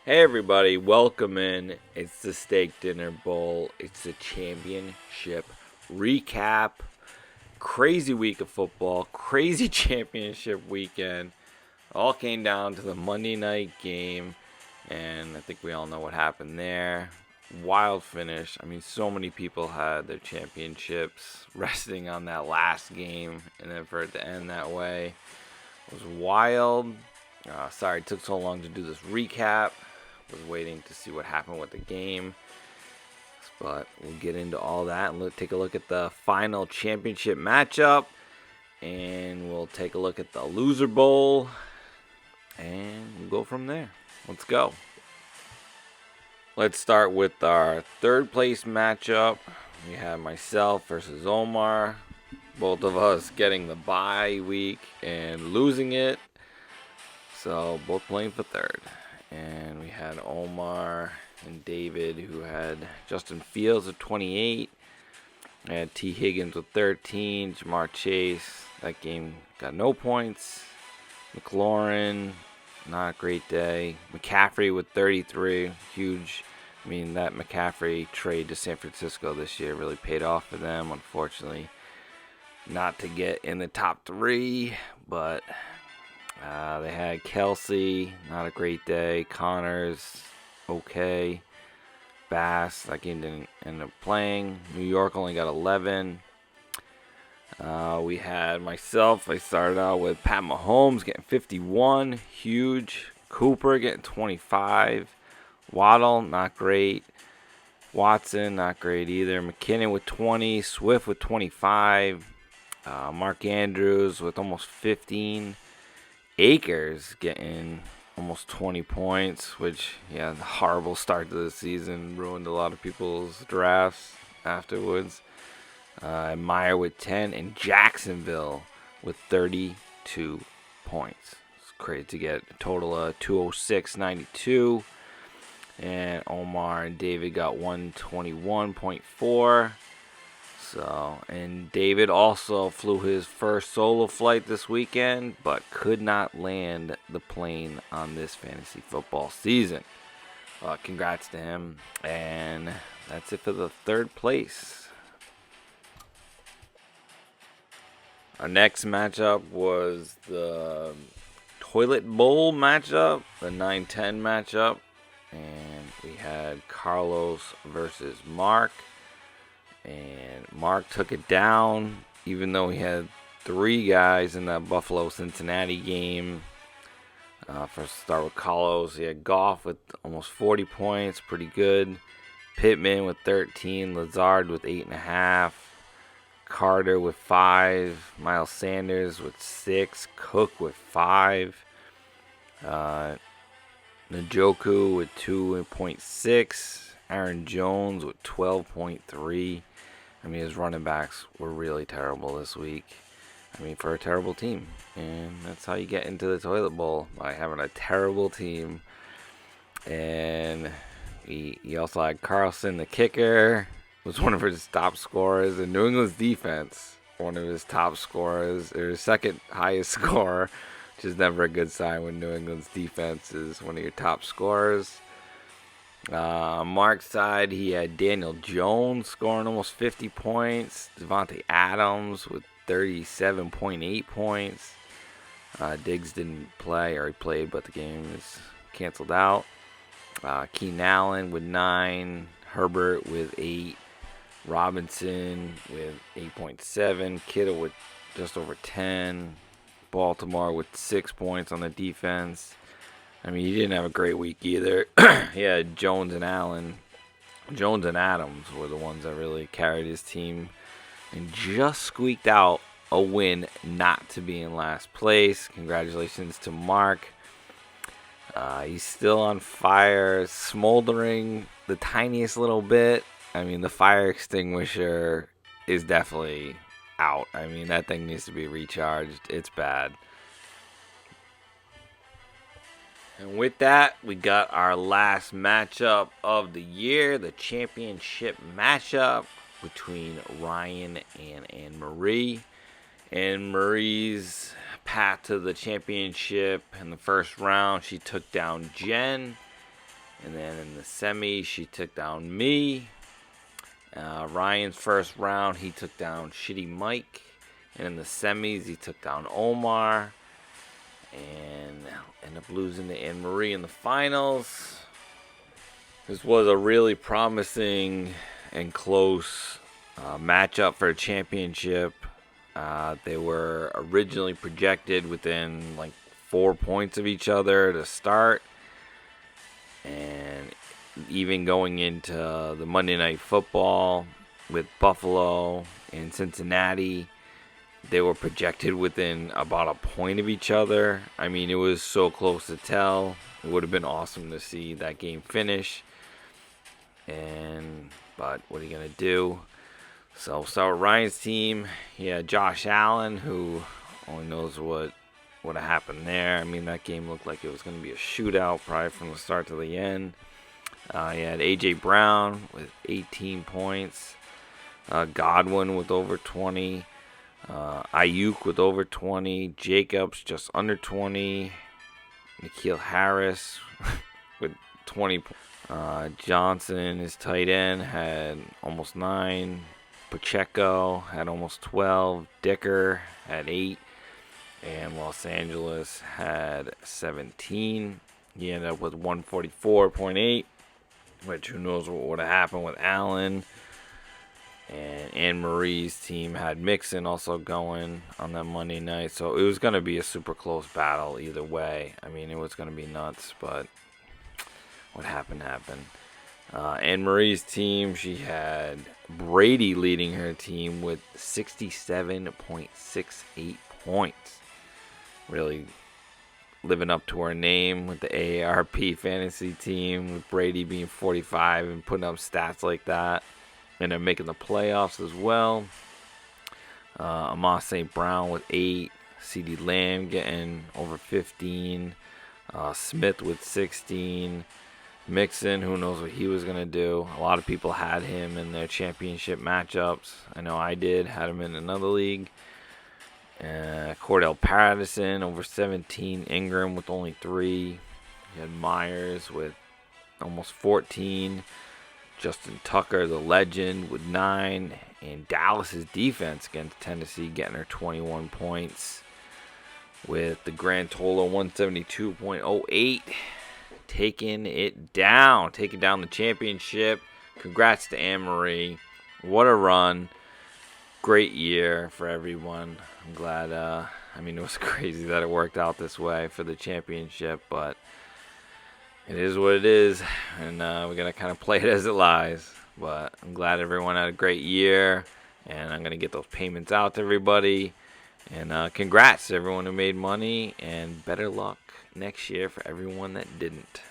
Hey everybody, welcome in. It's the Steak Dinner Bowl. It's the championship recap. Crazy week of football, crazy championship weekend. All came down to the Monday night game, and I think we all know what happened there. Wild finish. I mean, so many people had their championships resting on that last game, and then for it to end that way was wild. Sorry it took so long to do this recap. Was waiting to see what happened with the game, but we'll get into all that and take a look at the final championship matchup, and we'll take a look at the loser bowl, and we'll go from there. Let's go. Let's start with our third place matchup. We have myself versus Omar, both of us getting the bye week and losing it, so both playing for third. And we had Omar and David, who had Justin Fields with 28. I had T. Higgins with 13. Jamar Chase, that game got no points. McLaurin, not a great day. McCaffrey with 33, huge. I mean, that McCaffrey trade to San Francisco this year really paid off for them. Unfortunately, not to get in the top three, but they had Kelsey, not a great day. Connors, okay. Bass, that game didn't end up playing. New York only got 11. We had myself. I started out with Pat Mahomes getting 51, huge. Cooper getting 25. Waddle, not great. Watson, not great either. McKinnon with 20. Swift with 25. Mark Andrews with almost 15. Akers getting almost 20 points, which, yeah, the horrible start to the season ruined a lot of people's drafts afterwards. Meyer with 10, and Jacksonville with 32 points. It's crazy to get a total of 206.92. And Omar and David got 121.4. So, and David also flew his first solo flight this weekend, but could not land the plane on this fantasy football season. Congrats to him. And that's it for the third place. Our next matchup was the Toilet Bowl matchup, the 9-10 matchup. And we had Carlos versus Mark. And Mark took it down, even though he had three guys in that Buffalo-Cincinnati game. First, start with Carlos. He had Goff with almost 40 points, pretty good. Pittman with 13. Lazard with 8.5. Carter with 5. Miles Sanders with 6. Cook with 5. Njoku with 2.6. Aaron Jones with 12.3. I mean, his running backs were really terrible this week. I mean, for a terrible team. And that's how you get into the toilet bowl, by having a terrible team. And he also had Carlson, the kicker, was one of his top scorers. And New England's defense, one of his top scorers, or his second highest scorer, which is never a good sign when New England's defense is one of your top scorers. Mark's side, he had Daniel Jones scoring almost 50 points. Devontae Adams with 37.8 points. Diggs didn't play, or he played, but the game is canceled out. Keenan Allen with 9. Herbert with 8. Robinson with 8.7. Kittle with just over 10. Baltimore with 6 points on the defense. I mean, he didn't have a great week either. Yeah, Jones and Adams were the ones that really carried his team and just squeaked out a win not to be in last place. Congratulations to Mark. He's still on fire, smoldering the tiniest little bit. I mean, the fire extinguisher is definitely out. I mean, that thing needs to be recharged. It's bad. And with that, we got our last matchup of the year, the championship matchup between Ryan and Anne-Marie. Anne-Marie's path to the championship in the first round, she took down Jen. And then in the semis, she took down me. Ryan's first round, he took down Shitty Mike. And in the semis, he took down Omar. And ended up losing to Anne Marie in the finals. This was a really promising and close matchup for a championship. They were originally projected within like 4 points of each other to start. And even going into the Monday Night Football with Buffalo and Cincinnati, they were projected within about a point of each other. I mean, it was so close to tell. It would have been awesome to see that game finish. But what are you going to do? So we'll start with Ryan's team. He had Josh Allen, who only knows what would have happened there. I mean, that game looked like it was going to be a shootout probably from the start to the end. He had A.J. Brown with 18 points. Godwin with over 20. Ayuk with over 20. Jacobs just under 20. N'Keal Harris with 20 points. Johnson, his tight end, had almost 9. Pacheco had almost 12. Dicker had 8. And Los Angeles had 17. He ended up with 144.8. Which who knows what would have happened with Allen. And Anne Marie's team had Mixon also going on that Monday night. So it was going to be a super close battle either way. I mean, it was going to be nuts, but what happened happened. Anne Marie's team, she had Brady leading her team with 67.68 points. Really living up to her name with the AARP fantasy team, with Brady being 45 and putting up stats like that. And they're making the playoffs as well. Amon St. Brown with 8. CeeDee Lamb getting over 15. Smith with 16. Mixon, who knows what he was going to do. A lot of people had him in their championship matchups. I know I did. Had him in another league. Cordell Patterson over 17. Ingram with only 3. You had Myers with almost 14. Justin Tucker, the legend, with 9. And Dallas's defense against Tennessee getting her 21 points with the grand total 172.08. Taking down the championship. Congrats to Anne Marie. What a run. Great year for everyone. I'm glad, it was crazy that it worked out this way for the championship, but it is what it is, and we're going to kind of play it as it lies. But I'm glad everyone had a great year, and I'm going to get those payments out to everybody. And congrats to everyone who made money, and better luck next year for everyone that didn't.